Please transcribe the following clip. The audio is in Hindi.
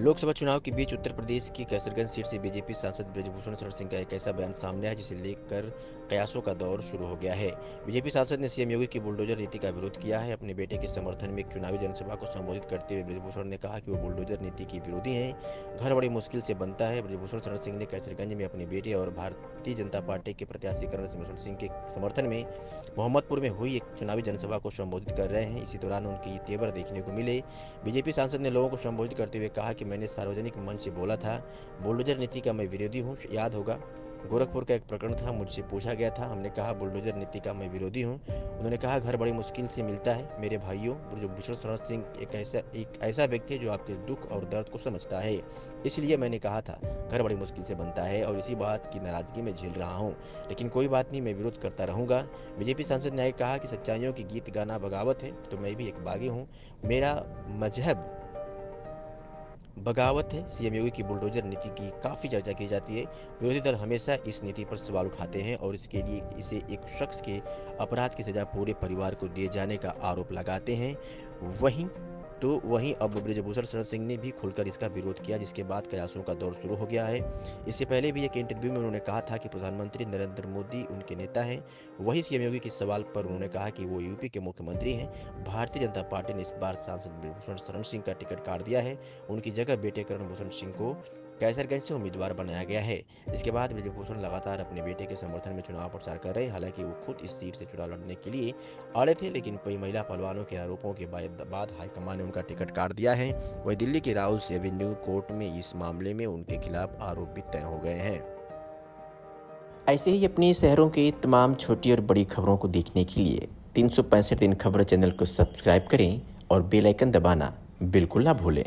लोकसभा चुनाव के बीच उत्तर प्रदेश की कैसरगंज सीट से बीजेपी सांसद ब्रजभूषण शरण सिंह का एक ऐसा बयान सामने आया जिसे लेकर कयासों का दौर शुरू हो गया है। बीजेपी सांसद ने सीएम योगी की बुलडोजर नीति का विरोध किया है। अपने बेटे के समर्थन में एक चुनावी जनसभा को संबोधित करते हुए ब्रजभूषण ने कहा कि वो बुलडोजर नीति की विरोधी हैं। घर बड़ी मुश्किल से बनता है। ब्रजभूषण शरण सिंह ने कैसरगंज में अपने बेटे और भारतीय जनता पार्टी के प्रत्याशी करण सिंह सिंह के समर्थन में मोहम्मदपुर में हुई एक चुनावी जनसभा को संबोधित कर रहे हैं। इसी दौरान उनके ये तेवर देखने को मिले। बीजेपी सांसद ने लोगों को संबोधित करते हुए कहा कि मैंने सार्वजनिक मंच से बोला था, बुलडोजर नीति का मैं विरोधी हूँ। याद होगा, गोरखपुर का एक प्रकरण था, मुझसे पूछा गया था, हमने कहा बुलडोजर नीति का मैं विरोधी हूँ। उन्होंने कहा घर बड़ी मुश्किल से मिलता है। मेरे भाइयों, ब्रजभूषण शरण सिंह एक ऐसा व्यक्ति है जो आपके दुख और दर्द को समझता है। इसलिए मैंने कहा था घर बड़ी मुश्किल से बनता है और इसी बात की नाराजगी में झेल रहा हूँ। लेकिन कोई बात नहीं, मैं विरोध करता रहूंगा। बीजेपी सांसद ने कहा कि सच्चाइयों की गीत गाना बगावत है, तो मैं भी एक बागी हूँ। मेरा मजहब बगावत है। सीएम योगी की बुलडोजर नीति की काफ़ी चर्चा की जाती है। विरोधी दल हमेशा इस नीति पर सवाल उठाते हैं और इसके लिए इसे एक शख्स के अपराध की सजा पूरे परिवार को दिए जाने का आरोप लगाते हैं। वहीं वहीं अब ब्रजभूषण शरण सिंह ने भी खुलकर इसका विरोध किया, जिसके बाद कयासों का दौर शुरू हो गया है। इससे पहले भी एक इंटरव्यू में उन्होंने कहा था कि प्रधानमंत्री नरेंद्र मोदी उनके नेता हैं। वहीं सीएम योगी के सवाल पर उन्होंने कहा कि वो यूपी के मुख्यमंत्री हैं। भारतीय जनता पार्टी ने इस बार सांसद ब्रजभूषण शरण सिंह का टिकट काट दिया है। उनकी जगह बेटे करण भूषण सिंह को कैसरगंज से उम्मीदवार बनाया गया है। इसके बाद ब्रजभूषण लगातार अपने बेटे के समर्थन में चुनाव प्रचार कर रहे हैं। हालांकि वो खुद इस सीट से चुनाव लड़ने के लिए अड़े थे, लेकिन कई महिला पहलवानों के आरोपों के बाद हाईकमान ने उनका टिकट काट दिया है। वहीं दिल्ली के राउल्स एवेन्यू कोर्ट में इस मामले में उनके खिलाफ आरोप भी तय हो गए हैं। ऐसे ही अपने शहरों के तमाम छोटी और बड़ी खबरों को देखने के लिए 365 दिन खबर चैनल को सब्सक्राइब करें और बेल आइकन दबाना बिल्कुल ना भूलें।